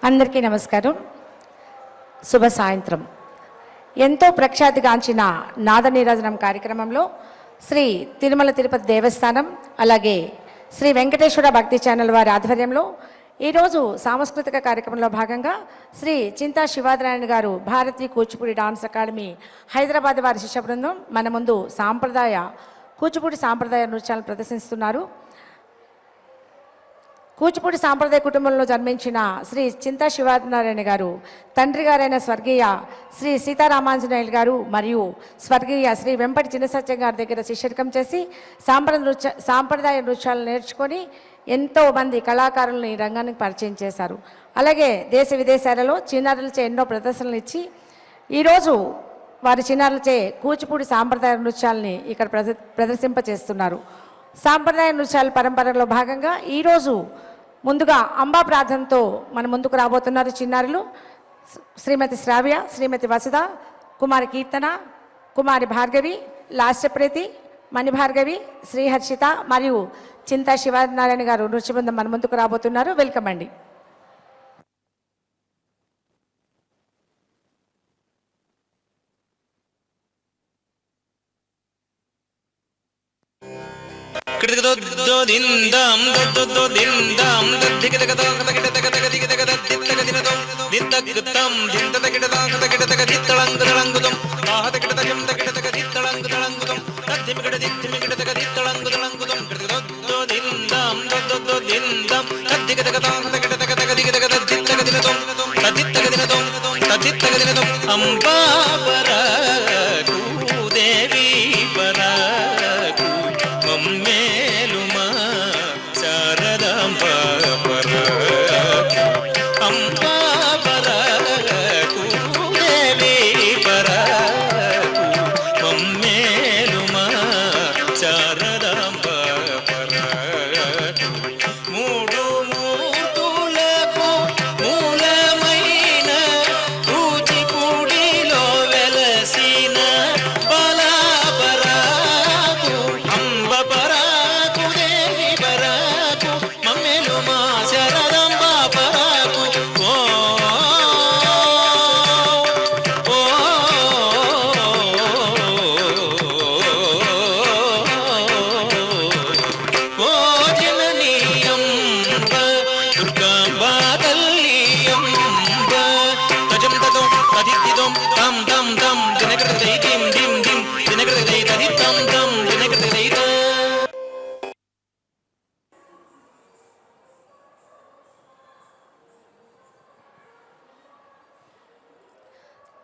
అందరికీ నమస్కారం. శుభ సాయంత్రం. ఎంతో ప్రఖ్యాతిగాంచిన నాద నీరాజనం కార్యక్రమంలో శ్రీ తిరుమల తిరుపతి దేవస్థానం అలాగే శ్రీ వెంకటేశ్వర భక్తి ఛానల్ వారి ఆధ్వర్యంలో ఈరోజు సాంస్కృతిక కార్యక్రమంలో భాగంగా శ్రీ చింతా శివానారాయణ గారు భారతీయ కూచిపూడి డాన్స్ అకాడమీ హైదరాబాద్ వారి శిష్య బృందం మన ముందు కూచిపూడి సాంప్రదాయ నృత్యాలను ప్రదర్శిస్తున్నారు. కూచిపూడి సాంప్రదాయ కుటుంబంలో జన్మించిన శ్రీ చింతా శివానారాయణ గారు తండ్రి గారైన స్వర్గీయ శ్రీ సీతారామాంజనేయులు గారు మరియు స్వర్గీయ శ్రీ వెంపటి చిన్నసత్యం గారి దగ్గర శిష్యరికం చేసి సాంప్రదాయ నృత్యాలను నేర్చుకొని ఎంతో మంది కళాకారులను ఈ రంగానికి పరిచయం చేశారు. అలాగే దేశ విదేశాలలో చిన్నారులచే ఎన్నో ప్రదర్శనలు ఇచ్చి ఈరోజు వారి చిన్నారులచే కూచిపూడి సాంప్రదాయ నృత్యాలని ఇక్కడ ప్రదర్శింపచేస్తున్నారు. సాంప్రదాయ నృత్యాల పరంపరలో భాగంగా ఈరోజు ముందుగా అంబా ప్రార్థనతో మన ముందుకు రాబోతున్నారు చిన్నారులు. శ్రీమతి శ్రావ్య, శ్రీమతి వసుధ, కుమారి కీర్తన, కుమారి భార్గవి, లాస్యప్రీతి, మణిభార్గవి, శ్రీహర్షిత మరియు చింతా శివనారాయణ గారు నృత్య బృందం మన ముందుకు రాబోతున్నారు. వెల్కమ్ అండి.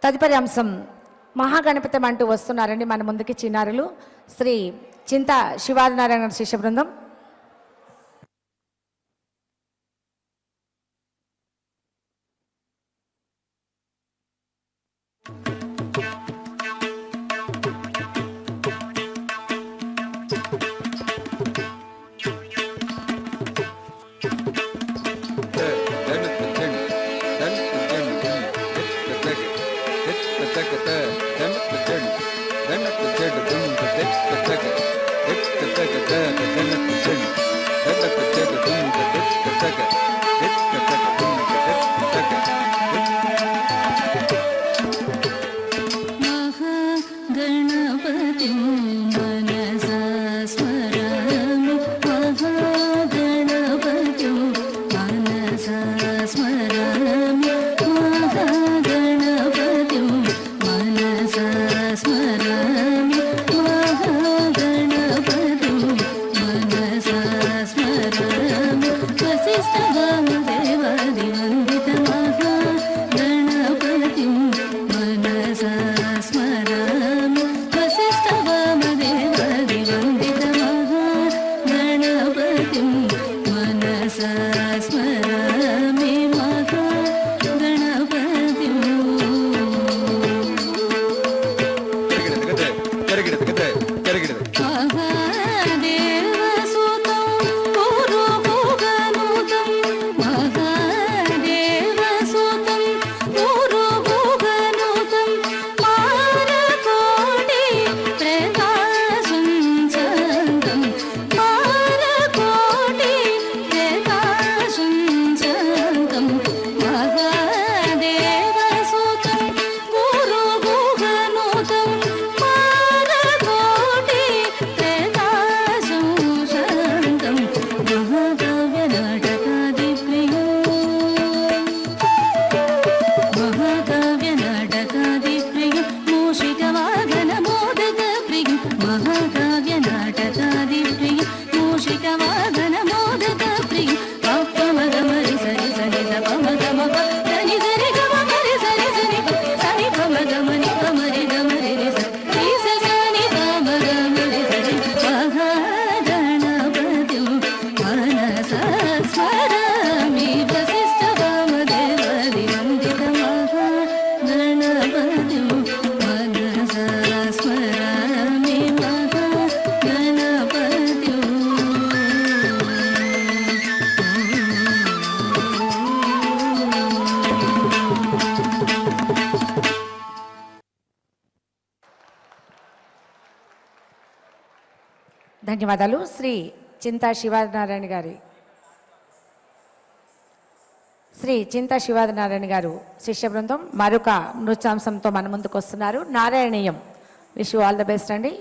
తదుపరి అంశం మహాగణపతం అంటూ వస్తున్నారండి మన ముందుకి చిన్నారులు శ్రీ చింతా శివానారాయణ శిష్య బృందం. Vasiष्ಠ ధన్యవాదాలు. శ్రీ చింతా శివనారాయణ గారి శ్రీ చింతా శివనారాయణ గారు శిష్య బృందం మరొక నృత్యాంశంతో మన ముందుకు వస్తున్నారు. Narayaneeyam. Wish you all the best అండి.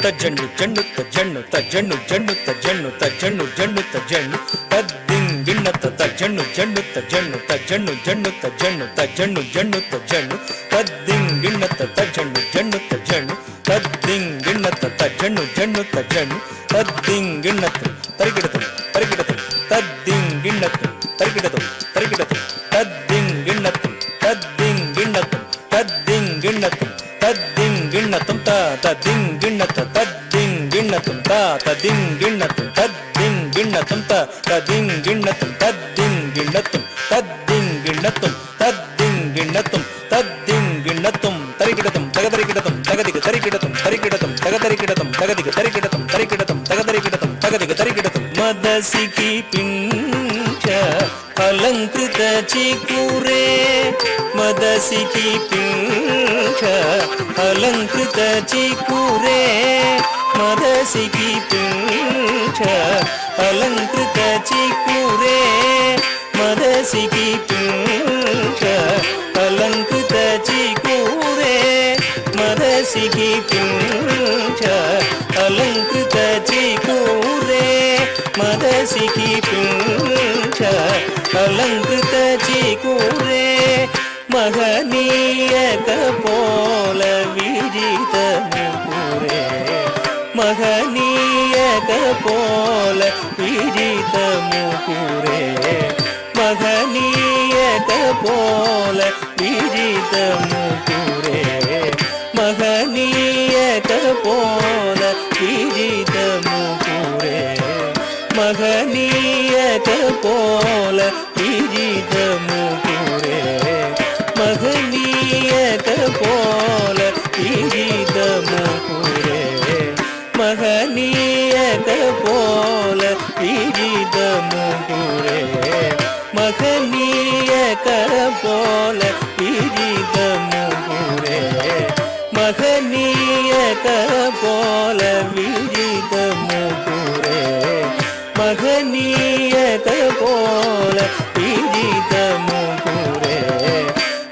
ತಜ್ಜಣ್ಣು ಜಣ್ಣು ತಜ್ಜಣ್ಣು ತಜ್ಜಣ್ಣು ಜಣ್ಣು ತಜ್ಜಣ್ಣು ತಜ್ಜಣ್ಣು ಜಣ್ಣು ತಜ್ಜಣ್ಣು ತದ್ದಿಂಗಿಣ್ಣತ ತಜ್ಜಣ್ಣು ಜಣ್ಣು ತಜ್ಜಣ್ಣು ತಜ್ಜಣ್ಣು ಜಣ್ಣು ತಜ್ಜಣ್ಣು ತಜ್ಜಣ್ಣು ಜಣ್ಣು ತಜ್ಜಣ್ಣು ತದ್ದಿಂಗಿಣ್ಣತ ತಜ್ಜಣ್ಣು ಜಣ್ಣು ತಜ್ಜಣ್ಣು ತದ್ದಿಂಗಿಣ್ಣತ ತಜ್ಜಣ್ಣು ಜಣ್ಣು ತಜ್ಜಣ್ಣು ತದ್ದಿಂಗಿಣ್ಣತ ತರಿಗಿಡತು ತರಿಗಿಡತು ತದ್ದಿಂಗಿಣ್ಣತ ತರಿಗಿಡತು ತರಿಗಿಡತು ತದ್ದಿಂಗಿಣ್ಣತು ತದ್ದಿಂಗಿಣ್ಣತು ತದ್ದಿಂಗಿಣ್ಣತು ತದ್ದಿಂಗಿಣ್ಣತಂ ತದ್ದಿಂಗಿಣ್ಣತ ತದ್ದಿಂಗಿಣ್ಣತಂ ತದ್ದಿಂಗಿಣ್ಣತಂ ತದ್ದಿಂಗಿಣ್ಣತಂ ತದ್ದಿಂಗಿಣ್ಣತಂ ತದ್ದಿಂಗಿಣ್ಣತಂ ತದ್ದಿಂಗಿಣ್ಣತಂ ತದ್ದಿಂಗಿಣ್ಣತಂ ತದ್ದಿಂಗಿಣ್ಣತಂ ತರಿಗಿಡತಂ ತಗದರಿಗಿಡತಂ ತಗದಿಗ ತರಿಗಿಡತಂ ತರಿಗಿಡತಂ ತಗದರಿಗಿಡತಂ ತಗದಿಗ ತರಿಗಿಡತಂ ತರಿಗಿಡತಂ ತಗದರಿಗಿಡತಂ ತಗದಿಗ ತರಿಗಿಡತಂ ಮದಸಿಕಿ ಪಿಂಚ ಅಲಂಕೃತ ಚಿಕುರೆ ಮದಸಿಕಿ ಪಿಂಚ ಅಲಂಕೃತ ಚಿಕುರೆ ಮದಸಿಕಿ ಪಿಂಚ ಅಲಂಕೃತ ಚಿಕುರೆ ಮದಸಿಕಿ ಪಿಂಚ ಅಲಂಕೃತ ಚಿಕುರೆ ಮದಸಿಕಿ ಪಿಂಚ ಅಲಂಕೃತ ಚಿಕುರೆ ಮದಸಿಕಿ ಪಿಂಚ ಅಲಂಕೃತ ಚಿಕುರೆ ಮಹನೀಯ ಕಪೋಲ ವಿಜಿತ ಮುಕುರೆ ಮಹನೀಯ ಕಪೋಲ ವಿಜಿತ ಮುಕುರೆ ಮಹನೀಯ ಕಪೋಲ ವಿಜಿತ ಮುಕುರೆ ಮಹನೀಯ ಕಪೋಲ ವಿಜಿತ ಮುಕುರೆ ಮಹನೀಯ ಕಪೋಲ ವಿಜಿತ ಮುಕುರೆ ಮಹನೀಯ ಕಪೋಲ మహనీయ కపోల విజిత ముకురే మహనీయ కపోల విజిత ముకురే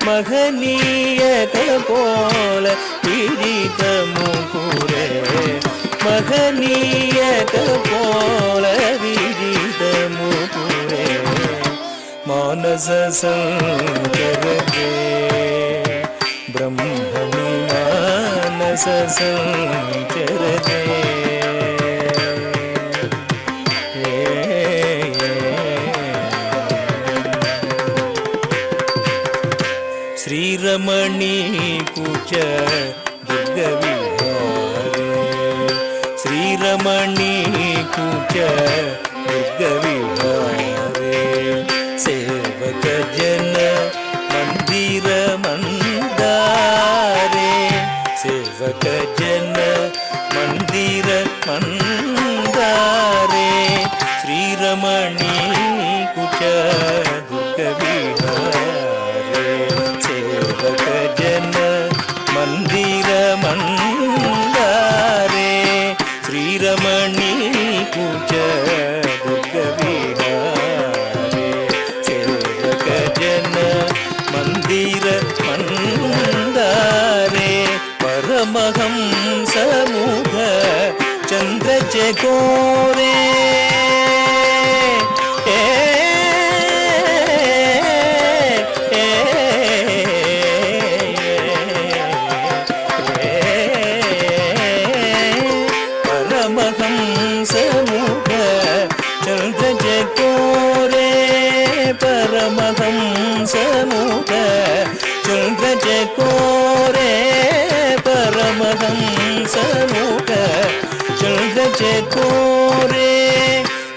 మహనీయ కపోల విజిత ముకురే మహనీయ కపోల విజిత ముకురే మానస సంచరతే బ్రహ్మణి మానస సంచరతే శ్రీరమణీ కుచ దుర్గ విహారే శ్రీరమణీ కుచ దుర్గ విహారే సేవక జన మందిర మందారే సేవక జన మందిర మందారే శ్రీరమణీ కుచ దుర్గ విహారే సేవక జన మందిర మందారే శ్రీరమణీ కుచ దుర్గ విహారే సేవక జన మందిర మందారే పరమహంస ముఖ చంద్రచకోరే పరమహంస ముఖ చంద్రచకోరే పరమహంస ముఖ చంద్రచకోరే పరమహంస ముఖ చంద్రచకోరే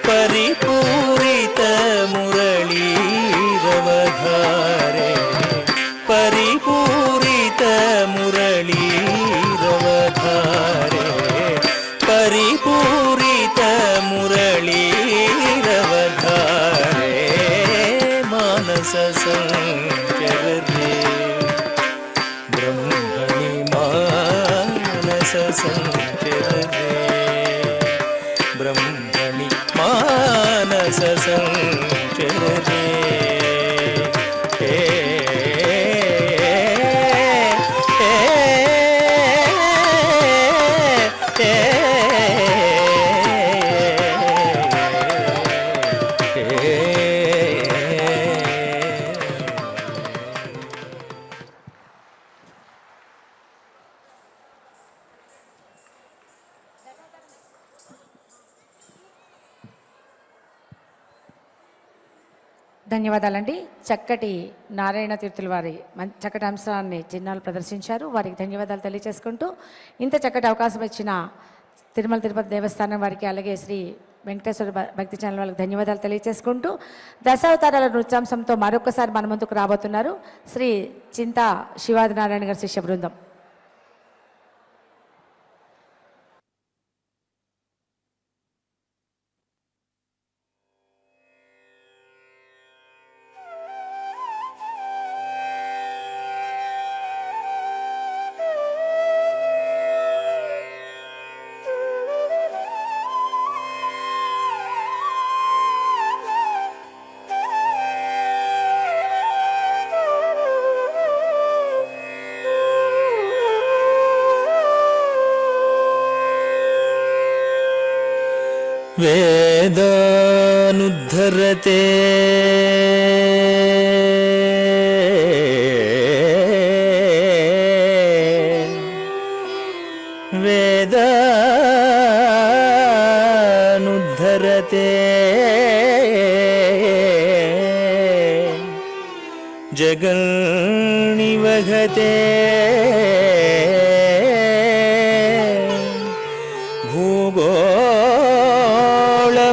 పరిపూరిత మురళీరవధారే పరిపూరిత మురళీరవధారే పరిపూరిత మురళీరవధారే మానస సంచరతే బ్రహ్మణి మానస సంచరతే బ్రహ్మణి మానస సంచరతే ధన్యవాదాలండి. చక్కటి నారాయణ తీర్థుల వారి చక్కటి అంశాన్ని చిన్నాలు ప్రదర్శించారు. వారికి ధన్యవాదాలు తెలియజేసుకుంటూ ఇంత చక్కటి అవకాశం ఇచ్చిన తిరుమల తిరుపతి దేవస్థానం వారికి అలాగే శ్రీ వెంకటేశ్వర భక్తి ఛానల్ వాళ్ళకి ధన్యవాదాలు తెలియజేసుకుంటూ దశావతారాల నృత్యాంశంతో మరొకసారి మన ముందుకు రాబోతున్నారు శ్రీ చింతా శివాదినారాయణ గారి శిష్య బృందం. వేదానుద్ధరతే వేదానుద్ధరతే జగన్నివహతే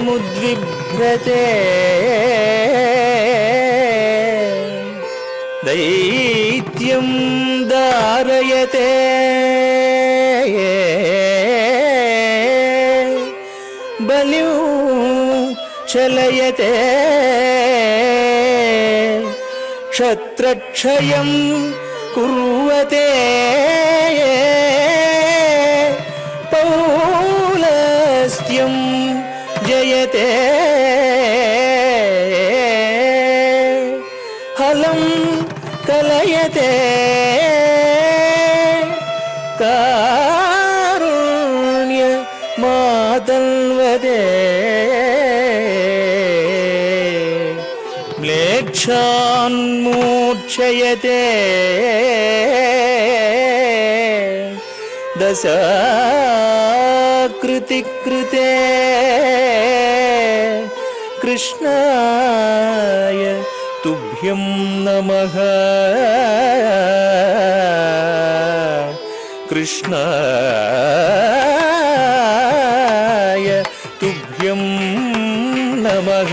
భూగోళముద్విభ్రతే దైత్యం దారయతే బలిం చలయతే క్షత్రక్షయం కుర్వతే కలయతే హలం కలయతే కారుణ్య మాతల్వదే మ్లేచ్ఛాన్మూర్ఛయతే దశాకృతి కృతే కృష్ణాయ తుభ్యం నమః కృష్ణాయ తుభ్యం నమః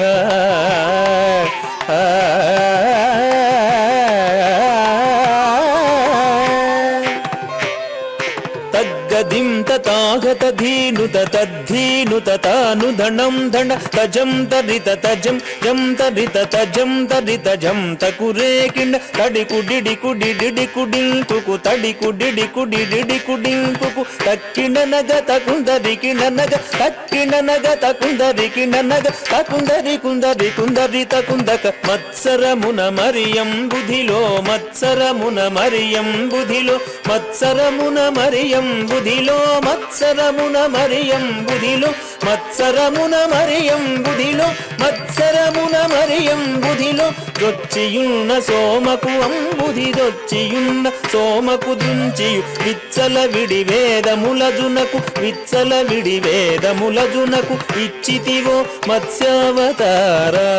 తగ్గదిం తథాగత ధీనుత తద్ధీనుత తాను ధనం ధన తజం తరిత తజం జం తరిత తజం తరిత జం తకురే కిండ తడి కుడిడి కుడిడి కుడింకుకు తడి కుడిడి కుడిడి కుడింకుకు తక్కిన నగ తకుందరి కిండ నగ తక్కిన నగ తకుందరి కిండ నగ తకుందరి కుందరి కుందరి తకుందక మత్సరమున మరియం బుధిలో మత్సరమున మరియం బుధిలో మత్సరమున మరియం బుధిలో మత్సరమున మరియం బుధిలో మత్సరమున మరియం బుధిలో మత్సరమున మరియం బుధిలో దొచ్చియున్న సోమకు అంబుధి దొచ్చియున్న సోమకు దృంచియు విచ్చల విడి వేదములజునకు విచ్చల విడి వేదములజునకు ఇచ్చితివో మత్స్యావతారా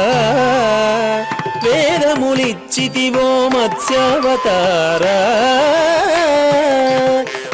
వేదములిచ్చితివో మత్స్యావతారా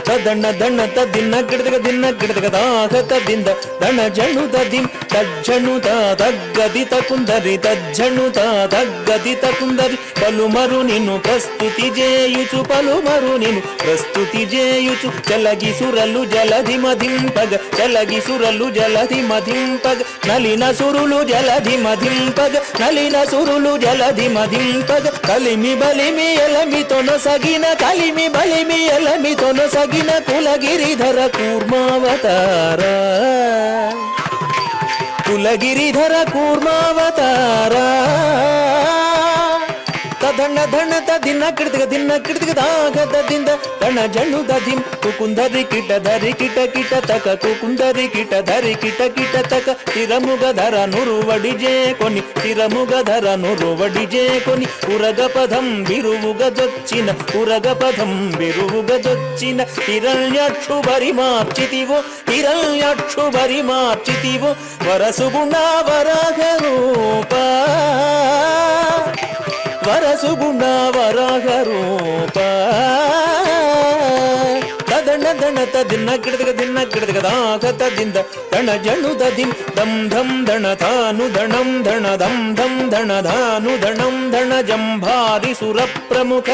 తదన్న దన్న తదిన్న గిడదగ దాహత దింద దణ జను తదిం తజ్జను తగ్గది తకుందరి తజ్జను తగ్గది తకుందరి పలుమరు నిన్ను ప్రస్తుతి చేయుచు పలుమరు నిన్ను ప్రస్తుతి చేయుచు చలగి సురలు జలధి మధింపగ చలగి సురలు జలధి మధింపగ నలిన సురులు జలధి మధింపగ నలిన సురులు జలధి మధింపగ కలిమి బలిమి ఎలమితోన సగిన కలిమి బలిమి ఎలమితోన సగిన కులగిరిధర కూర్మావతారా కులగిరిధర కూర్మావతారా తదన్న ధన తదిన్న కిడదిగ దాగద దింద దణ జను దదిం కుకుందరి కిట ధరి కిట కిట తక కుకుందరి కిట ధరి కిట కిట తక తిరముగ ధర నురువడి జేకొని తిరముగ ధర నురువడి జేకొని ఉరగ పదం బిరువుగ జొచ్చిన ఉరగ పదం బిరువుగ జొచ్చిన హిరణ్యాక్షు బరి మార్చితివో హిరణ్యాక్షు బరి మార్చితివో వరసుగుణ వరాహ రూపా వరసుగుణ వరాహ రూప తదణ దణ తదిన్న గిడదగ దాగత దింద దణ జను దదిం దం ధం దణ తాను దణం దణ దం ధం దణ ధాను దణం దణ జంభారి సుర ప్రముఖ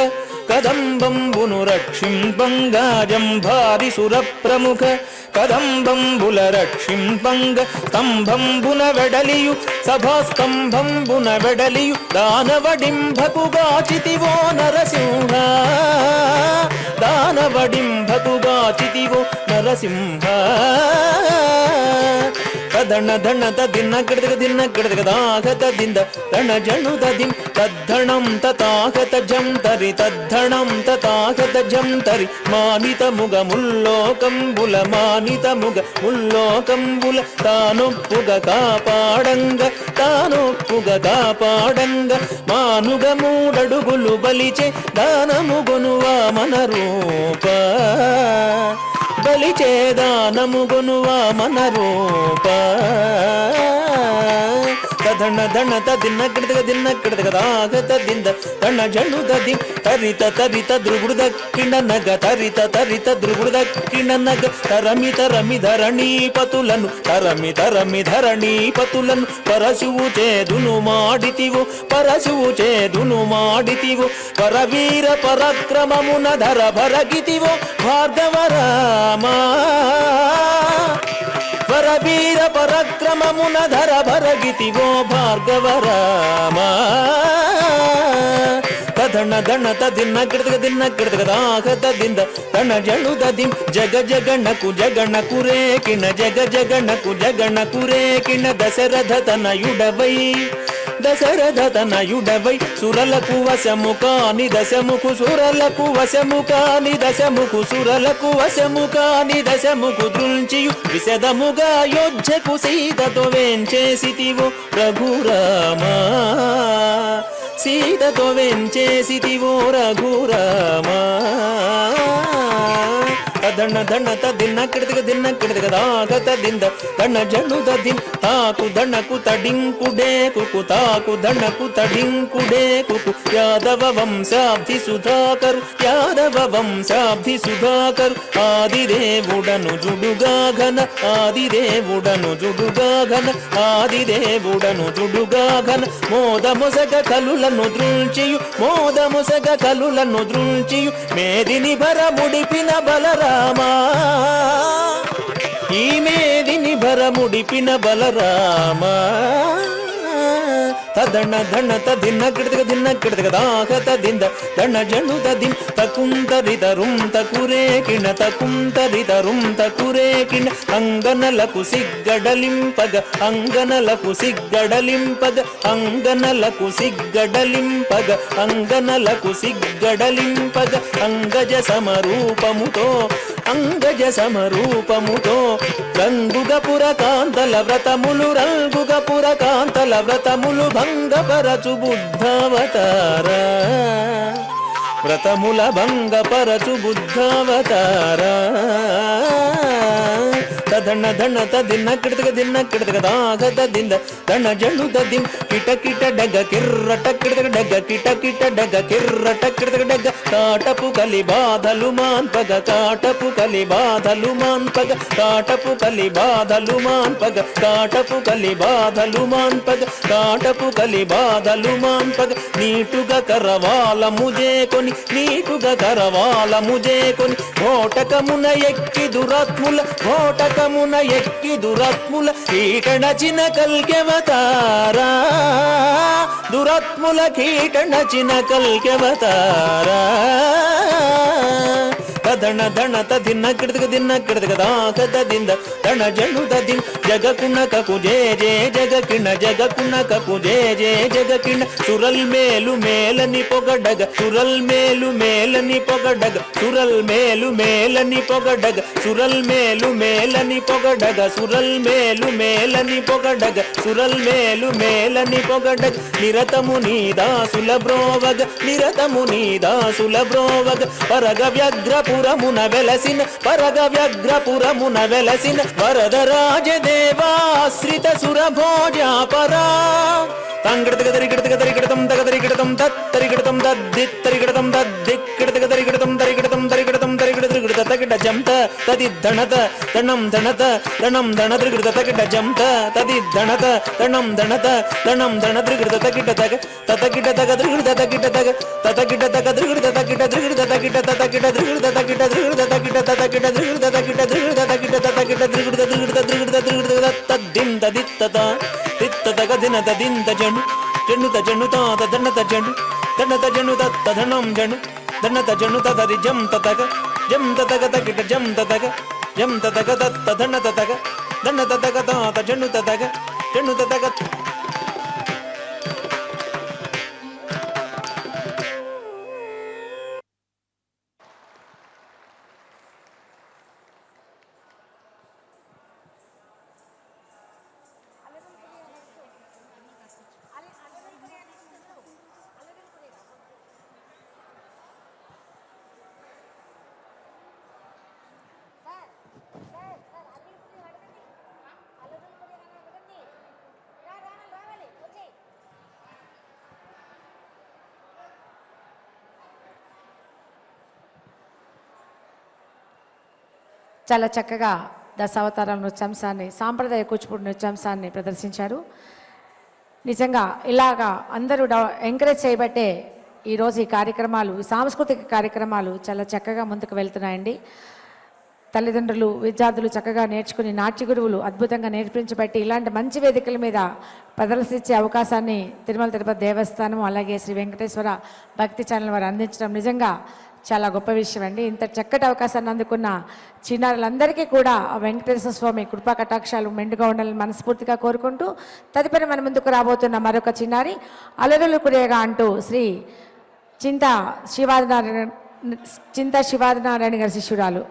కదంబంబును రక్షింపంగా జంభారి సుర ప్రముఖ కదంబంబుల రక్షింపంగ స్తంభంబున వెడలియు సభాస్తంభంబున వెడలియు దానవడింభకుగాచితివో నరసింహ దానవడింభకుగాచితివో నరసింహ తదణ ధణ తదిన్న గిడదగ దాగత దింద దణ జను దదిం తద్ధణం తతాగత జం తరి తద్ధణం తతాగత జం తరి మానిత ముగ ముల్లోకంబుల మానిత ముగ ముల్లోకంబుల తానొప్పుగ కాపాడంగ తానొప్పుగ కాపాడంగ మానుగ మూడడుగులు బలిచే దానముగొనువా మన రూప బలిచే దానముగొనువా మన రూప తదణ దణ తదిన్న గిడదగ దాగత దింద దణ జను దది తరిత తరిత ద్రుగుడు దక్కిన నగ తరిత తరిత ద్రుగుడు దక్కిన నగ తరమి తరమి ధరణీపతులను తరమి తరమి ధరణీపతులను పరశువు చేదును మాడితివు పరశువు చేదును మాడితివు పరవీర పరాక్రమమున ధర భరగితివో భార్గవరామా వరవీర పరాక్రమమున ధర భరగితివో భార్గవరామా ಧಣ ಧಣ ತದಿನ್ನ ಕಿಡತಗ ದಿನ್ನ ಕಿಡತಗ ದಾಗ ತದಿಂದ ತಣ ಜಣು ದದಿಂ ಜಗ ಜಗಣಕು ಜಗಣಕು ರೇ ಕಿಣ ಜಗ ಜಗಣಕು ಜಗಣಕು ರೇ ಕಿಣ ದಶರಥ ತನಯುಡವೈ దశరథ తనయుడవై సురలకు వశముకాని దశముకు సురలకు వశముకాని దశముకు సురలకు వశముకాని దశముకు దృంచియు విశదముగా యోధ్యకు సీతతో వేంచేసితివో రఘురామా సీతతో వెంచేసితివో రఘురామా ధణ ధణ తదిన్న కిడతగ దిన్న కిడతగ దాగ తదింద ధణ జను దదిం తాకు ధణకు తడింకుడే కుకు తాకు ధణకు తడింకుడే కుకు యాదవ వంశాబ్ధి సుధాకరు యాదవ వంశాబ్ధి సుధాకరు ఆదిదేవుడను జుడుగా ఘన ఆదిదేవుడను జుడుగా ఘన ఆదిదేవుడను జుడుగా ఘన మోదముసగ కలులను దృంచియు మోదముసగ కలులను దృంచియు మేదిని భర ముడిపిన బలరామా ఈ మేదిని భర ముడిపిన బలరామా తదణ ధణ తదిన్న కిడతగ దిన్న కిడతగ దాగ తదింద ధణ జణు దదిం తకుంతరితరుం తకురే కిణ తకుంతరితరుం తకురే కిణ అంగనలకు సిగ్గడలింపగ అంగనలకు సిగ్గడలింపగ అంగనలకు సిగ్గడలింపగ అంగనలకు సిగ్గడలింపగ అంగజ సమరూపముతో అంగజ సమరూపముతో రంగుగపుర కాంతల వ్రతములు రంగుగపుర కాంతల వ్రతములు భంగపరచు బుద్ధావతార వ్రతముల భంగపరచు బుద్ధావతార తదణ ధణ తదిన్న కిడతగ దిన్న కిడతగ దాగ తదింద ధణ జణు దదిం కిట కిట డగ కిర్రట కిడతగ డగ కిట కిట డగ కిర్రట కిడతగ డగ కాటపు కలి బాధలు మాన్పగ కాటపు కలి బాధలు మాన్పగ కాటపు కలి బాధలు మాన్పగ కాటపు కలి బాధలు మాన్పగ కాటపు కలి బాధలు మాన్పగ నీటుగా కరవాల ముజేకొని నీటుగా కరవాల ముజేకొని ఓటకమున ఎక్కి దురాత్ముల ఓటకమున ఎక్కి దురాత్ముల కీటనచిన కల్కెవతారా దురాత్ముల కీటనచిన కల్కెవతారా తదణ ధణ తదిన్న కిడతగ దిన్న కిడతగ దాగ తదింద ధణ జణు దదిం జగకునకకు జే జే జగకిణ జగకునకకు జే జే జగకిణ సురల్ మేలు మేలని పొగడగ సురల్ మేలు మేలని పొగడగ సురల్ మేలు మేలని పొగడగ సురల్ మేలు మేలని పొగడగ సురల్ మేలు మేలని పొగడగ సురల్ మేలు మేలని పొగడగ నిరతము నీ దాసుల బ్రోవగ నిరతము నీ దాసుల బ్రోవగ పరగ వ్యగ్రపురమున వెలసిన పరగ వ్యగ్రపురమున వెలసిన వరదరాజదేవాశ్రిత సురభోజాపరా తంగడతగ దరిగడతగ దరిగడతం తగ దరిగడతం తత్తరిగడతం దద్దిత్తరిగడతం దద్దిక్కడతగ దరిగడతం దరిగడతం దరిగడతం దరిగడతగడ తగడ జంత తది ధణత తణం ధణత తణం ధణదృగడ తగడ జంత తది ధణత తణం ధణత తణం ధణదృగడ తగిడ తగ తతగిడ తగ దృగడ తగిడ తగ తతగిడ తగ దృగడ తగిడ దృగడ తగిడ తతగిడ దృగడ తగిడ దృగడ తగిడ తతగిడ దృగడ తగిడ దృగడ తగిడ తతగిడ దృగడ దృగడ దృగడ దృగడ తద్దిం తదిత్తత తిత్తతగ దిన తదింత జణు జణుత జణుత తదణత జణు తణత జణు తదణం జణు ధనత జణు తదరి జం తతగ జం తతగ తగిట జం తతగ జం తతగ తదణ తతగ ధన తతగ త జణు తతగ జణు తతగ చాలా చక్కగా దశావతారం నృత్యాంశాన్ని సాంప్రదాయ కూచిపూడి నృత్యాంశాన్ని ప్రదర్శించారు. నిజంగా ఇలాగా అందరూ ఎంకరేజ్ చేయబట్టే ఈరోజు ఈ కార్యక్రమాలు, సాంస్కృతిక కార్యక్రమాలు చాలా చక్కగా ముందుకు వెళ్తున్నాయండి. తల్లిదండ్రులు విద్యార్థులు చక్కగా నేర్చుకుని నాట్య గురువులు అద్భుతంగా నేర్పించబట్టి ఇలాంటి మంచి వేదికల మీద ప్రదర్శించే అవకాశాన్ని తిరుమల తిరుపతి దేవస్థానం అలాగే శ్రీ వెంకటేశ్వర భక్తి ఛానల్ వారు అందించడం నిజంగా చాలా గొప్ప విషయం అండి. ఇంత చక్కటి అవకాశాన్ని అందుకున్న చిన్నారులందరికీ కూడా వెంకటేశ్వర స్వామి కృపా కటాక్షాలు మెండుగా ఉండాలని మనస్ఫూర్తిగా కోరుకుంటూ తదుపరి మన ముందుకు రాబోతున్న మరొక చిన్నారి అలరులు కురేగా అంటూ శ్రీ చింతా శివాదినారాయణ గారి శిష్యురాలు.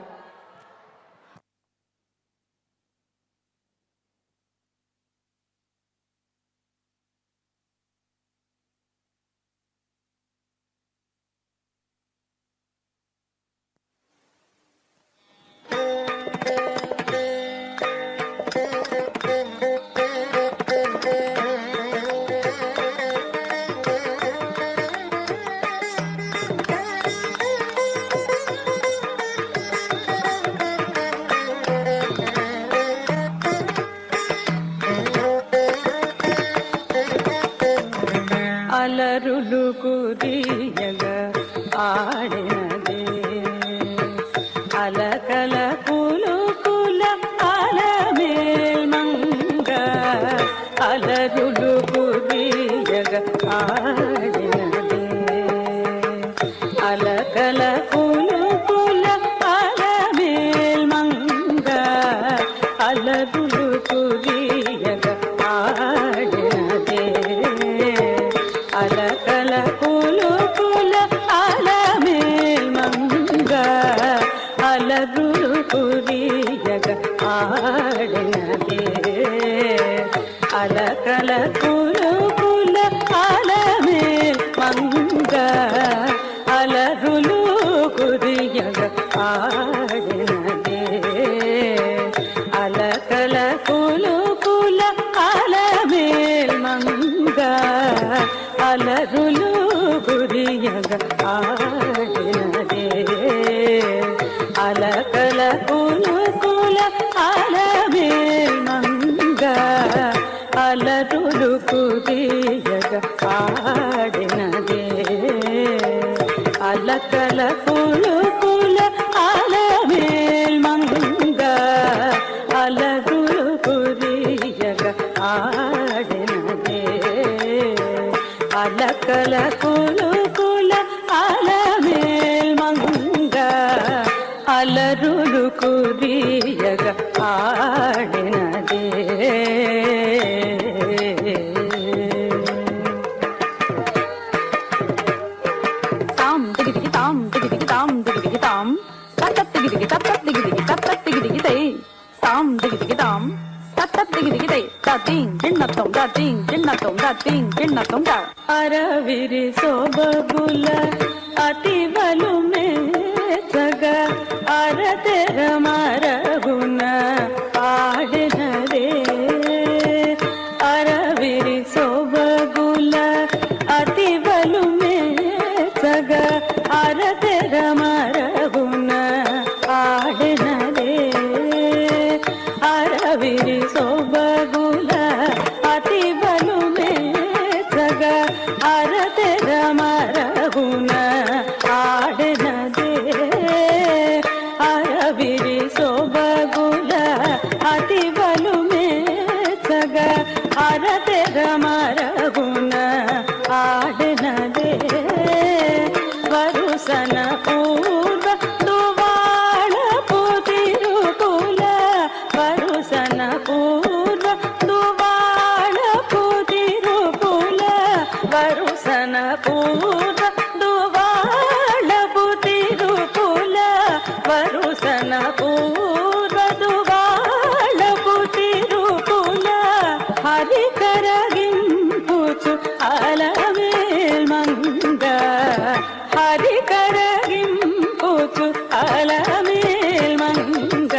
అలరులు కురియగా ఆడినదే అలకల కులుకుల అలమేల్మంగ అలరులు కురియగా ఆడినదే అలకల కులుకుల అలమేల్మంగ అలరులు కురియగా ఆడినదే అలకల కులుకుల అలమేల్మంగ అలరులు కురియగ ఆడినదే అలకల కులుకుల అలమేల్మంగ అలరులు కురియగ ఆడినదే అలకల కులుకుల అలమేల్మంగ అలరులు కురియగ ఆడినదే అలకల కులుకుల అలమేల్మంగ అలరులు కురియగ ఆడినదే అలకల కులుకుల అలమేల్మంగ అలరులు కురియగ ఆడినదే అలకల కులుకుల అలమేల్మంగ అలరులు కురియగ ఆడినదే తాం దిగిదిగి తాం దిగిదిగి తాం దిగిదిగి తాం తత్తత్ దిగిదిగి తత్తత్ దిగిదిగి తత్తత్ దిగిదిగి తై తాం దిగిదిగి తాం తత్తత్ దిగిదిగి తై తాతిం జిన్నతం తాతిం జిన్నతం తాతిం జిన్నతం తా అరవిరి సోబగుల అతివలు మేచగ అరతెర మరగున ఆడినదే అరవిరి సోబగుల అతివలు మేచగ అరతెర మరగున ఆడినదే అరవిరి సోబగుల అతివలు మేచగ అరతెర మరగున ఆడినదే అరవిరి సోబగుల అతివలు మేచగ అరతెర మరగున ఆడినదే వరుసన పూర్వ దువాళపు తిరుకుల వరుసన పూర్వ దువాళపు తిరుకుల వరుసన పూర్వ దువాళపు తిరుకుల వరుసన పూర్వ దువాళపు తిరుకుల హరి కరగింపుచు అలమేల్మంగ హరి కరగింపుచు అలమేల్మంగ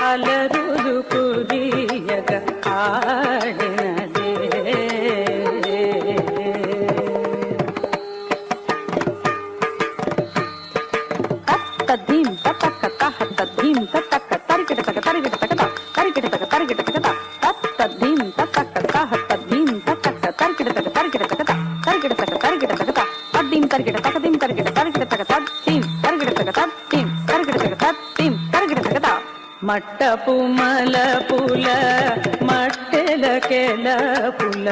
అలరులు కురియగ ఆడినదే తద్దీం తత్తక్క తహ తద్దీం తత్తక్క తరికిట తక తరికిట తక తరికిట తక తరికిట తక తద్దీం తత్తక్క తహ తద్దీం తత్తక్క తరికిట తక తరికిట తక తరికిట తక తరికిట తక తద్దీం తరికిట తక దీం తరికిట తరికిట తక తద్దీం తరికిట తక తద్దీం తరికిట తక తద్దీం తరికిట మట్టపు మలపుల మట్టెలకెల పుల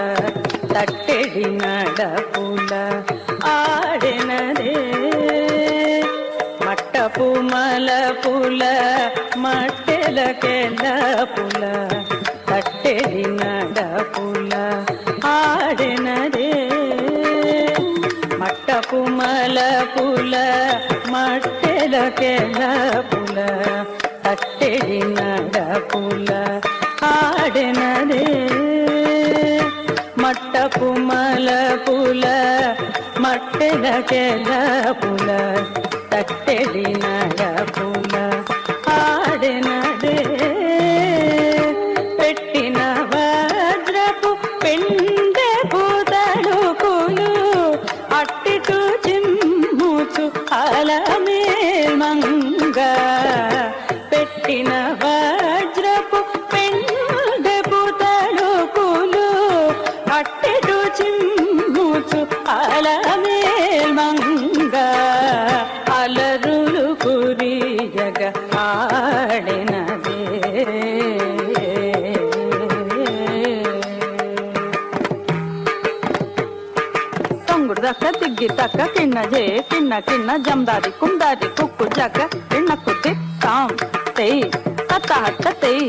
తట్టెడి నడపుల ఆడెనదే మట్టపు మలపుల మట్టెలకెల పుల తట్టెడి నడపుల ఆడెనదే మట్టపు మలపుల మట్టెలకెల పుల తట్టెడి నడపుల ఆడెనదే మట్టపు మలపుల మట్టెలకెల పుల తట్టెడి నడపుల ఆడెనదే పెట్టిన వజ్రపు పెండెపు తడుకులు అట్టిటు చిమ్ముచు అలమేల్మంగ పెట్టిన వజ్రపు పెండెపు తడుకులు అట్టిటు చిమ్ముచు అలమేల్మంగ అలరులు కురియగ ఆడినదే తొంగుడు దక్క తిగ్గి తక్క కిన్న జే కిన్న కిన్న జందారి కుందారి కుక్కు జక్క కిన్న కుత్తి తాం తెయ్ తత్త హత్త తెయ్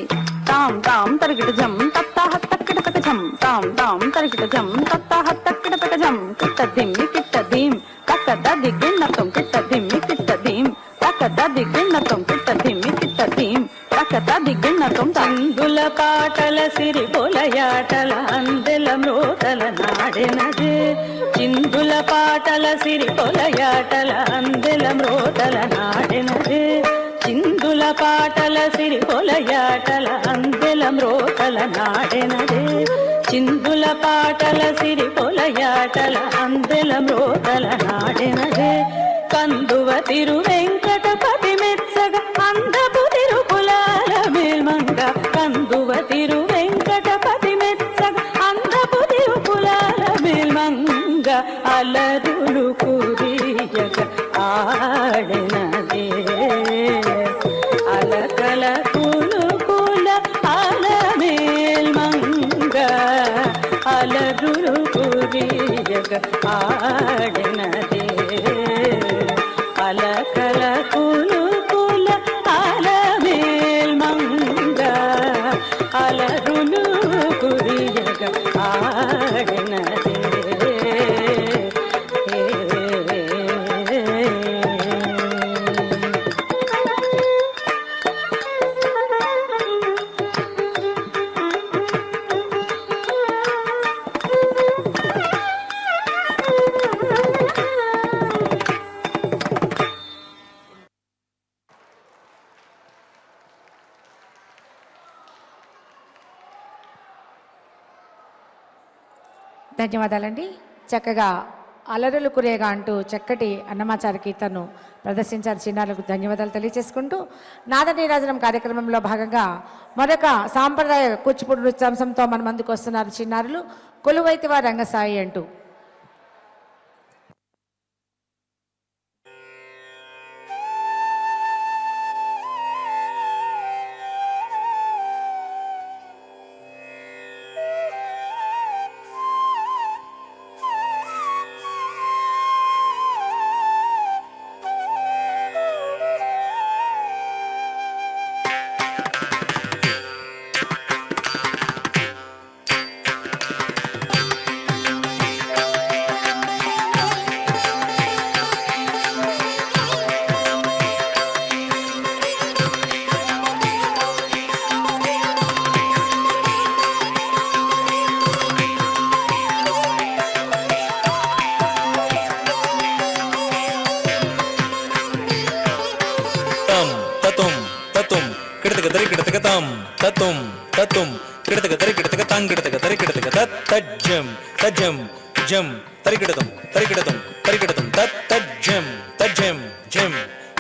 తాం తాం తరిగిట జం తత్త హత్త కిటపక జం తాం తాం తరిగిట జం తత్త హత్త కిటపక జం కిట్ట దిమ్మి కిట్ట దీం తక్క దది గిన్నతం కిట్ట దిమ్మి కిట్ట దీం తక్క దది గిన్నతం కిట్ట దిమ్మి కిట్ట దీం తక్క దది గిన్నతం తందుల పాటల సిరి పొలయాటల అందెల మ్రోతల నాడెనదే చిందుల పాటల సిరి పొలయాటల అందెల మ్రోతల నాడెనదే చిందుల పాటల సిరి పొలయాటల అందెల మ్రోతల నాడెనదే చిందుల పాటల సిరి పొలయాటల అందెల మ్రోతల నాడెనదే కందువ తిరు వెంకటపతి మెచ్చగ అందపు తిరుపులాల మేల్మంగ కందువ తిరు వెంకటపతి మెచ్చగ అందపు తిరుపులాల మేల్మంగ అలరులు కురియగ ఆడెనదే అలకల కులుకుల అలమేల్మంగ అలరులు కురియగ ఆడెనదే అలకల కులుకుల అలమేల్మంగ అలరులు కురియగ ఆడెనదే ధన్యవాదాలండి. చక్కగా అలరులు కురేగా అంటూ చక్కటి అన్నమాచార కీర్తనను ప్రదర్శించారు. చిన్నారులకు ధన్యవాదాలు తెలియజేసుకుంటూ నాద నీరాజనం కార్యక్రమంలో భాగంగా మరొక సాంప్రదాయ కూచిపూడి నృత్యాంశంతో మన ముందుకు వస్తున్నారు చిన్నారులు. కొలువైతివా రంగసాయి అంటూ తతుం తతుం కిడతక తరి కిడతక తాం కిడతక తరి కిడతక తజ్జం తజ్జం జం తరి కిడతం తరి కిడతం తరి కిడతం తజ్జం తజ్జం జం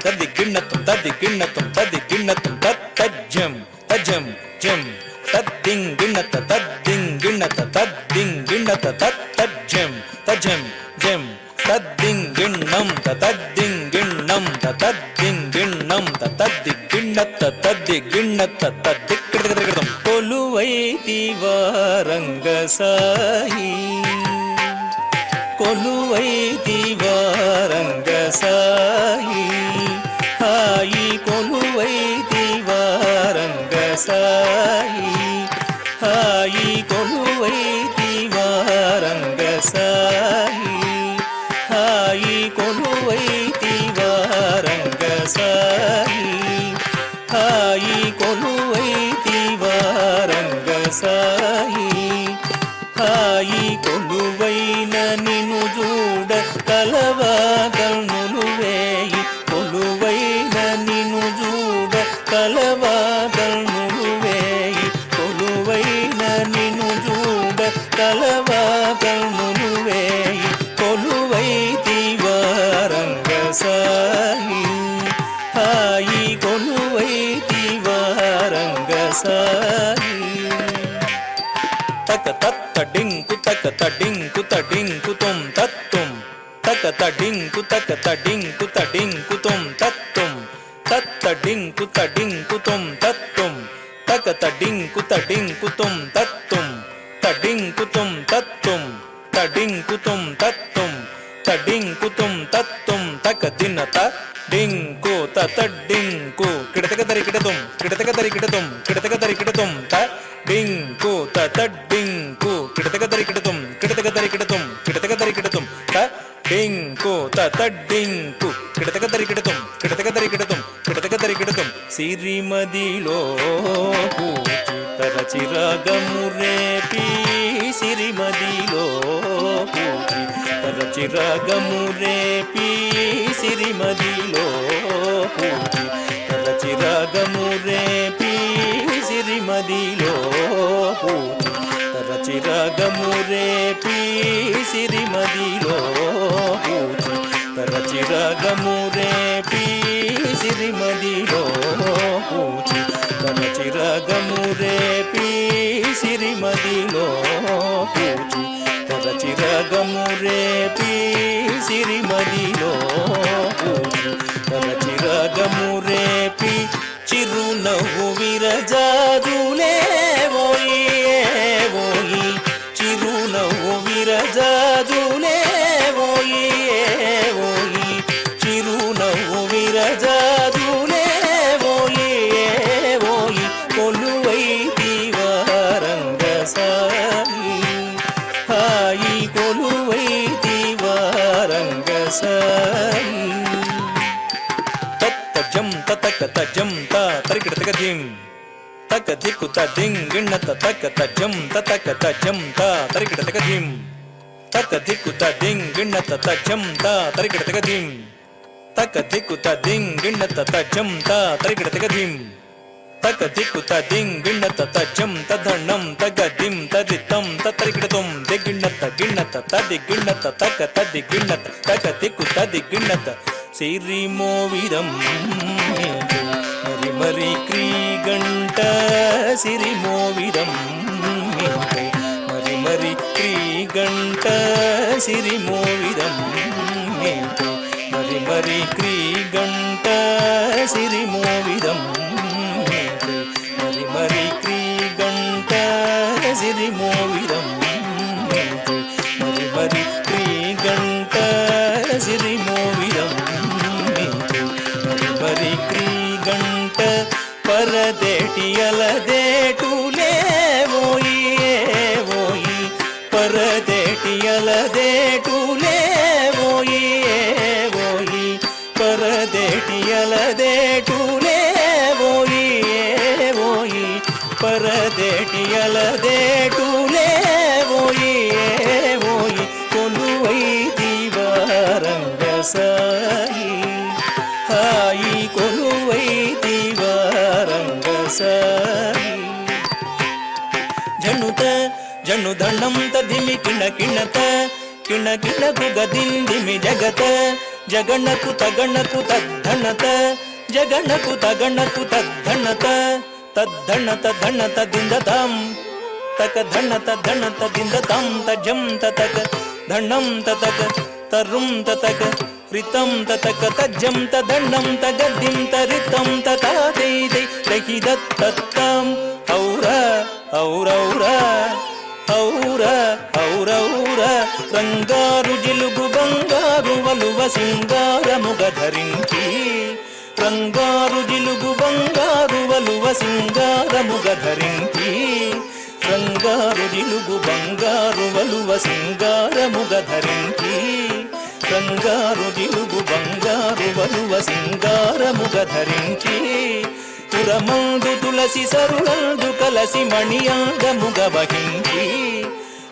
తద్ది గిన్నతం తద్ది గిన్నతం తద్ది గిన్నతం తజ్జం తజ్జం జం తద్దింగ్ గిన్నత తద్దింగ్ గిన్నత తద్దింగ్ గిన్నత తజ్జం తజ్జం జం తద్దింగ్ గిన్నం తద్దింగ్ గిన్నం తద్దింగ్ గిన్నం తద్ది గిన్న గిన్నత్త తద్ది గిన్నత్త తద్ది కిడతకదం కొలువైతివా రంగసాయి కొలువైతివా రంగసాయి హాయి కొలువైతివా రంగసాయి హాయి కొలువైతివా రంగసాయి హాయి కొలువైతివా రంగసాయి హాయి కొలువైతివా రంగసాయి హాయి కొలువైన నిను చూడ కలవాగల్నులు వేయి కొలువైన నిను చూడ కలవాగల్నులు వేయి కొలువైన నిను చూడ కలవాగల్నులు వేయి కొలువైతివా రంగసాయి హాయి కొలువైతివా రంగసాయి తక తత్త డింకు తక తడింకు తడింకు తుం తత్తుం తక తడింకు తక తడింకు తడింకు తుం తత్తుం తత్త డింకు తడింకు తుం తత్తుం తక తడింకు తడింకు తుం తత్తుం తడింకు తుం తత్తుం తడింకు తుం తత్తుం తడింకు తుం తత్తుం తక దినత డింకు తత డింకు కిడతక దరికిడతుం కిడతక దరికిడతుం కిడతక దరికిడతుం త డింకు తత డింకు కిడతక దరికిడతుం కిడతక దరికిడతుం కిడతక దరికిడతుం త డింకు తత డింకు కిడతక దరికిడతుం కిడతక దరికిడతుం కిడతక దరికిడతుం సిరిమదిలో పూచితర చిరాగము రేపి సిరిమదిలో పూచితర చిరాగము రేపి సిరిమదిలో పూచితర చిరాగము రేపి సిరిమదిలో పూచితర చిరాగము రేపి సిరిమదిలో పూచితర చిరాగము రేపి సిరిమదిలో పూచితర చిరాగము రేపి సిరిమదిలో పూచితర చిరాగము రేపి సిరిమదిలో పూచితర చిరాగము రేపి చిరునవ్వు విరజాదులేవోయి ఓయి చిరునవ్వు విరజాదులేవోయి ఓయి చిరునవ్వు విరజాదులేవోయి ఓయి కొలువైతివా రంగసాయి హాయి కొలువైతివా రంగసాయి జం తక జం తరికిడతక జిం తక దిక్కు దింగ్ గిన్నత తక జం తక జం తరికిడతక జిం తక దిక్కు దింగ్ గిన్నత జం తరికిడతక జిం తక దిక్కు దింగ్ గిన్నత జం తరికిడతక జిం తక దిక్కు దింగ్ గిన్నత జం తధణం తగ దిం తదిత్తం తరికిడతం దిగిన్నత గిన్నత తది గిన్నత తక తది గిన్నత తక దిక్కు తది గిన్నత సిరిమోవిదం మరి మరి క్రీగంట సిరిమోవిదం మరి మరి క్రీగంట సిరిమోవిదం మరి మరి క్రీగంట సిరిమోవిదం మరి మరి క్రీగంట సిరిమోవిదం మరి మరి క్రీగంట సిరిమోవిదం మరి క్రీగంట పరదేటియలదేటులేవోయి ఓయి పరదేటియలదేటులేవోయి ఓయి పరదేటియలదేటులేవోయి ఓయి పరదేటియలదేటులేవోయి ఓయి కొలువైతివా రంగసాయి హాయి కొలువైతివా రంగసాయి జనుత జను దండం తదిమి కిణ కిణత కిణ కిణకు గదిందిమి జగత జగణకు తగణకు తద్ధణత జగణకు తగణకు తద్ధణత తద్ధణత ధణత ದಿಂದತಾಂ ತಕ ಧಣತ ಧಣತ ದಿಂದತಾಂ ತಜಂ ತತಕ ಧಣಂ ತತಕ ತರುಂ ತತಕ రితం తక తజ్జం తదండం తగద్దిం తరితం తతాదై దై దహిదత్తం ఔర ఔరౌర ఔర ఔరౌర రంగారు జిలుగు బంగారు వలువ సింగారముగ ధరించి రంగారు జిలుగు బంగారు వలువ సింగారముగ ధరించి రంగారు జిలుగు బంగారు వలువ సింగారముగ ధరించి రంగారు జిలుగు బంగారు వలువ సింగారముగ ధరించి పురమందు తులసి సరులందు కలసి మణియంగముగ వహించి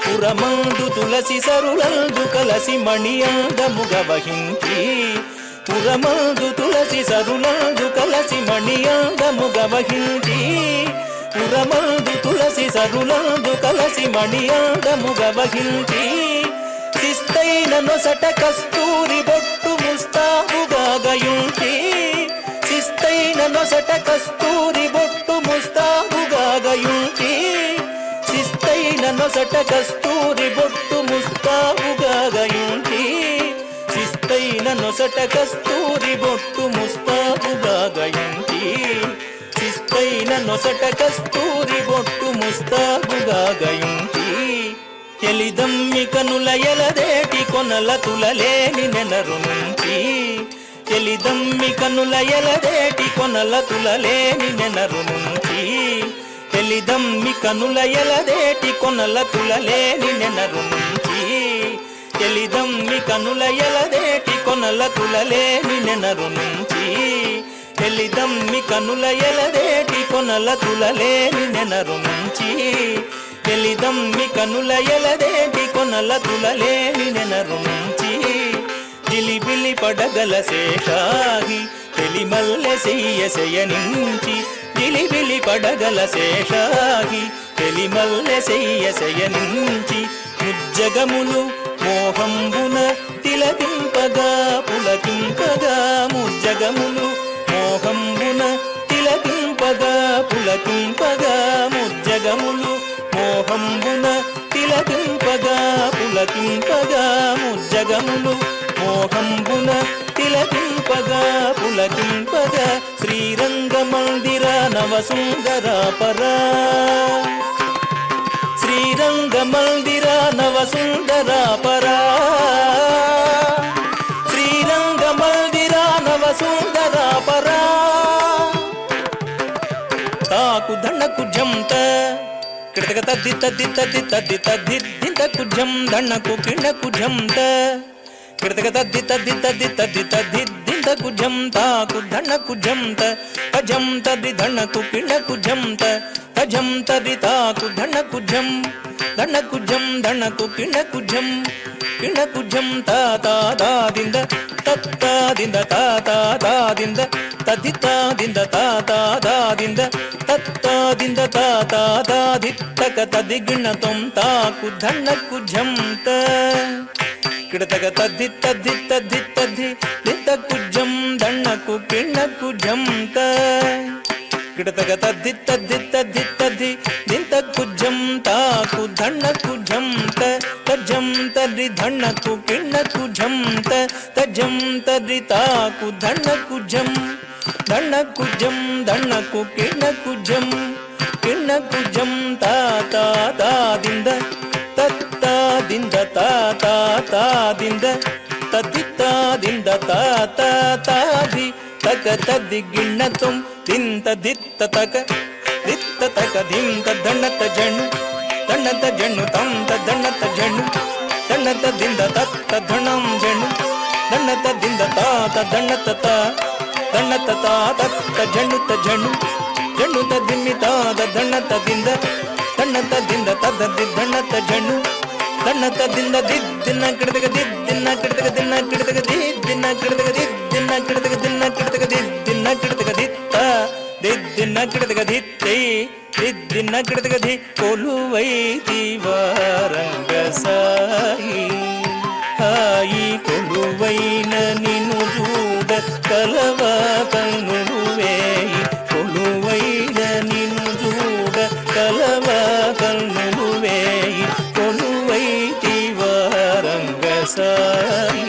పురమందు తులసి సరులందు కలసి మణియంగముగ వహించి పురమందు తులసి సరులందు కలసి మణియంగముగ వహించి పురమందు తులసి సరులందు కలసి మణియంగముగ వహించి శిస్తైన నొసట కస్తూరి బొట్టు ముస్తాబుగాగయుంచి శిస్తైన నొసట కస్తూరి బొట్టు ముస్తాబుగాగయుంచి శిస్తైన నొసట కస్తూరి బొట్టు ముస్తాబుగాగయుంచి శిస్తైన నొసట కస్తూరి బొట్టు ముస్తాబుగాగయుంచి శిస్తైన నొసట కస్తూరి బొట్టు ముస్తాబుగాగయుంచి ఎలిదమ్మి కనుల ఎలదేటి కొనల తులలేని నెనరు నుంచి ఎలిదమ్మి కనుల ఎలదేటి కొనల తులలేని నెనరు నుంచి ఎలిదమ్మి కనుల ఎలదేటి కొనల తులలేని నెనరు నుంచి ఎలిదమ్మి కనుల ఎలదేటి కొనల తులలేని నెనరు నుంచి ఎలిదమ్మి కనుల ఎలదేటి కొనల తులలేని నెనరు నుంచి ఎలిదమ్మి కనుల ఎలదేటి కొనల తులలేని నెనరు నుంచి జిలిబిలి పడగల శేషాగి తెలిమల్లె సెయ్యసెయనించి జిలిబిలి పడగల శేషాగి తెలిమల్లె సెయ్యసెయనించి ముజ్జగములు మోహంబున తిలకింపగా పులకింపగా ముజ్జగములు మోహంబున తిలకింపగా పులకింపగా ముజ్జగములు మోహంబున తిలకింపగా పులకింపగా ముజ్జగములు మోహంబున తిలకింపగా పులకింపగా శ్రీరంగ మందిర నవసుందరాపరా శ్రీరంగ మందిర నవసుందరాపరా శ్రీరంగ మందిర నవసుందరాపరా తాకు దండకు జంత కిడతక తద్ది తద్ది తద్ది తద్ది తద్ది దింతకు జం దండకు కిండకు జంత కిడతక తద్ది తద్ది తద్ది తద్ది తద్ది దింతకు జం తాకు దండకు జంత తజం తద్ది దండకు కిండకు జంత తజం తద్ది తాకు దండకు జం దండకు జం దండకు కిండకు జం కిండకు జం తా తా దా దింద తత్తా దింద తా తా దా దింద తదితా దింద తా తా దా దింద తత్తా దింద తా తా దా దిత్తక తదిగిణతం తాకు దండకు జంత కిడతక తద్ది తద్ది తద్ది తద్ది దిత్తకు జం దండకు కిండకు జంత కిడతక తద్ది తద్ది తద్ది తద్ది దింతకు జం తాకు దండకు జంత తజం తద్ది దండకు కిండకు జంత తజం తద్ది తాకు దండకు జం దండకు జం దండకు కిండకు జం కిండకు జం తా తా దా దింద తత్తా దింద తా తా తా దింద తదితా దింద తా తా తా ది తక తది గిన్నతం దింత దిత్త తక దిత్త తక దింత దండత జణు దండత జణు తంత దండత జణు దండత దింద తత్త ధణం జణు దండత దింద తాత దండత తా దండత తా తత్త జణుత జణు జణుత దిమ్మి తాద దండత దింద దండత దింద తద్ది దండత జణు దండత దింద దిద్దిన కిడతక దిద్దిన కిడతక దిన్న కిడతక దిద్దిన కిడతక దిద్దిన కిడతక దిన్న కిడతక దిద్దిన కిడతక దిత్త దిద్దిన కిడతక దిత్తై దిద్దిన కిడతక ది కొలువై దివారంగ సాయి హాయి కొలువైన నిన్ను చూడ కలవ కన్నులు వేయి కొలువైన నిన్ను చూడ కలవ కన్నులు వేయి కొలువై దివారంగ సాయి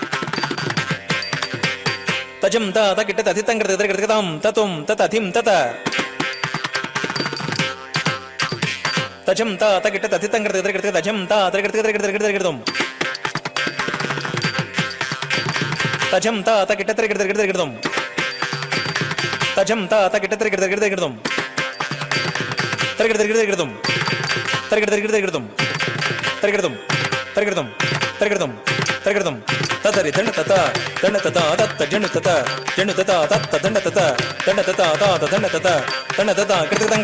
తజం తాత కిట తథితం కృత కృతం తతుం తథిం తత తజం తాత కిట తథితం కృత తజం తాత కృతం తజం తాత కిట కృతం తజం తాత కిట కృతం తరగడం తరగడం తరగడం తరగడం తరగడం తరగడం తదరి దండ తత దండ తత తత్త జను తత జను తత తత్త దండ తత దండ తత తాత దండ తత దండ తత కృతం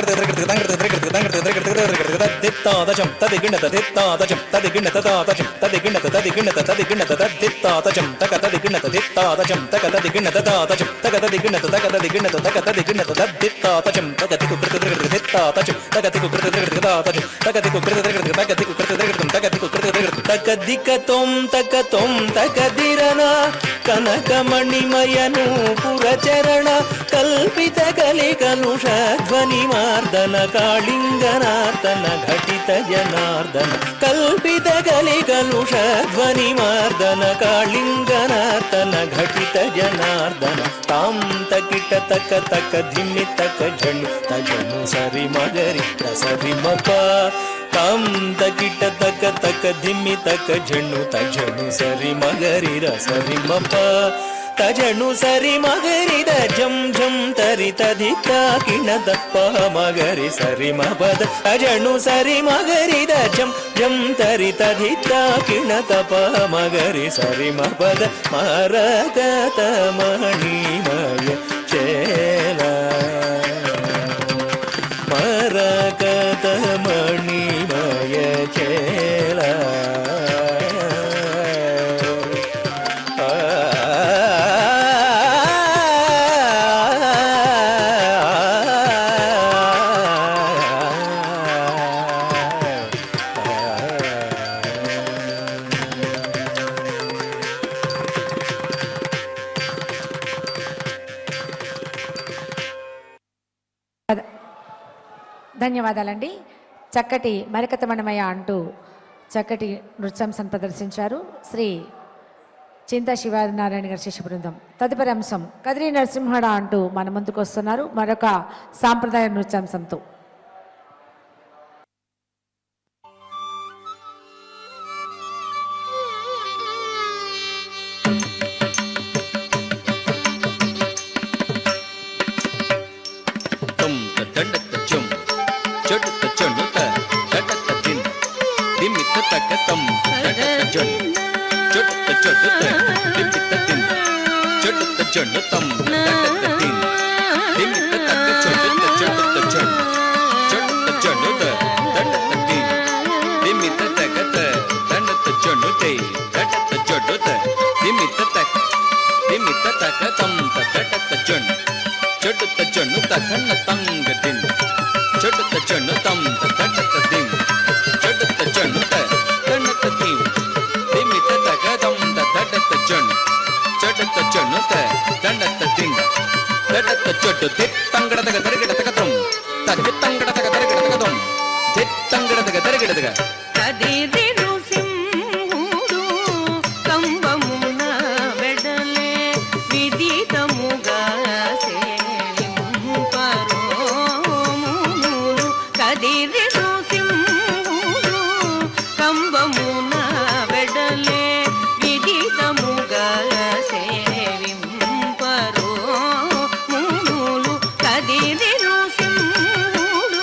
దిత్తాదజం తది గిణత దిత్తాదజం తది గిణత తాదజం తది గిణత తది గిణత తది గిణత దిత్తాదజం తక తది గిణత దిత్తాదజం తక తది గిణత తాదజం తక తది గిణత తక తది గిణత తక తది గిణత దిత్తాదజం తక తికు దిత్తాదజం తక తికు దిత్తాదజం తక తికు తక దికతం తకతం తకదిరన కనకమణిమయను పురచరణ కల్పిత కలికలుష ధ్వని మార్దన కాళింగనార్దన ఘటిత జనార్దన కల్పిత కలికలుష ధ్వని మార్దన కాళింగనార్దన ఘటిత జనార్దన తాం తకిట తక తక ధిమి తక ఝణు తజను సరి మగరి సరి మప తాం తకిట తక తక ధిమి తక ఝణు తజను సరి మగరి సరి మప తజను సరి మగరి ద జం జం తరి తది కిణ దప్ప మగరి సరి మపద తజను సరి మగరి ద జం జం తరి తది కిణ తప మగరి సరి మపద మరగత మణిమయ చేల మరగత మణిమయ చేల ధన్యవాదాలండి. చక్కటి మరకతమణమయ అంటూ చక్కటి నృత్యాంశం ప్రదర్శించారు శ్రీ చింతా శివనారాయణ గారి శిష్య బృందం. తదుపరి అంశం కదిరి నరసింహడ అంటూ మన ముందుకు వస్తున్నారు మరొక సాంప్రదాయ నృత్యాంశంతో. కదిరి నృసింహుడు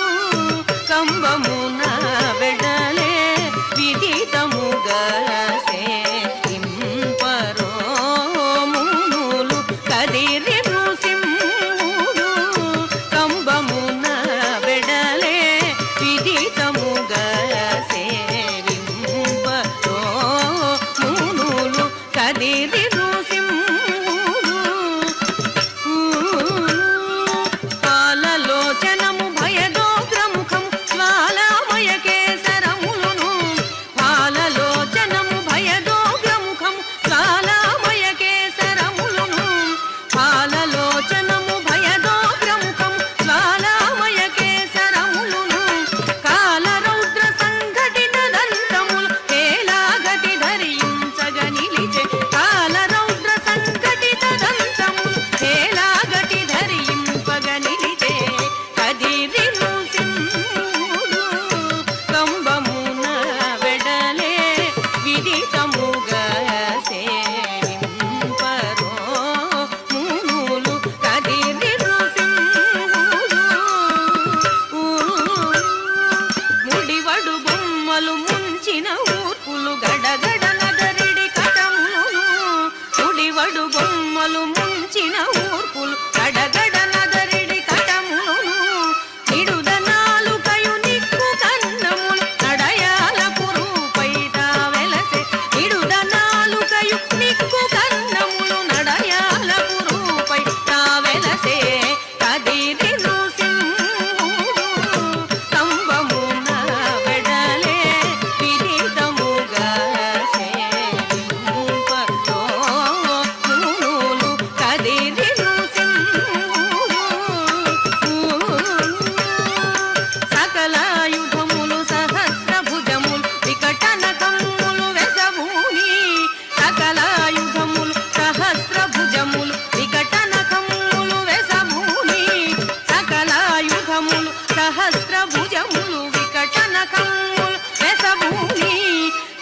కమ్ములు వెసభూమి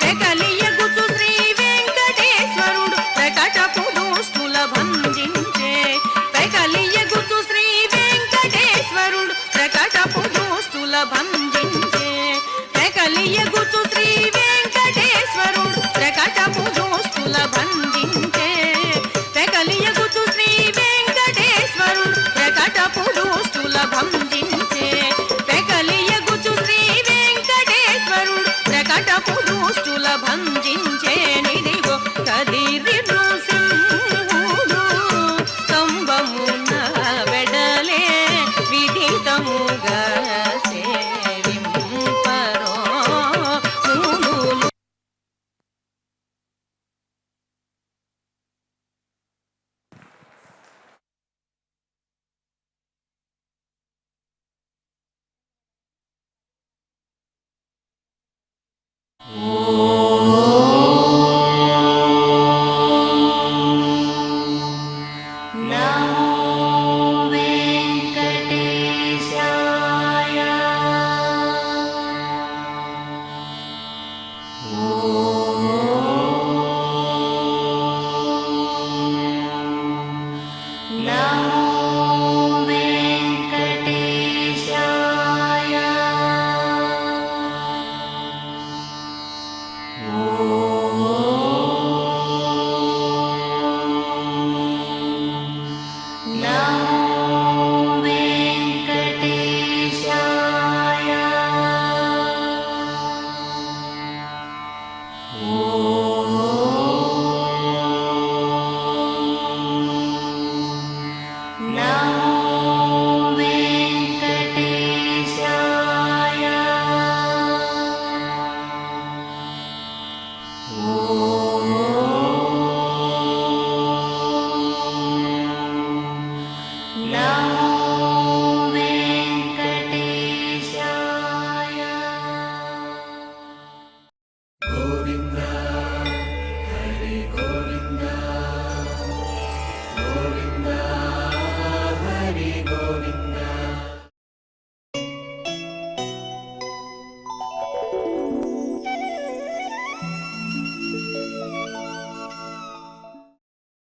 పెకలియగుచు శ్రీ వెంకటేశ్వరుడు ప్రకటపు దోస్తుల భంజించే పెకలియగుచు శ్రీ వెంకటేశ్వరుడు ప్రకటపు దోస్తుల భంజించే పెకలియగుచు శ్రీ వెంకటేశ్వరుడు ప్రకటపు దోస్తుల భంజించే పెకలియగుచు శ్రీ వెంకటేశ్వరుడు ప్రకటపు దోస్తుల భంజించే పెకలియగుచు శ్రీ వెంకటేశ్వరుడు ప్రకటపు దోస్తుల భంజించే నిదిగో కదిరి నృసింహుడు కంబమున వెడలే విదితముగా సేవింపరో మూలు ఓ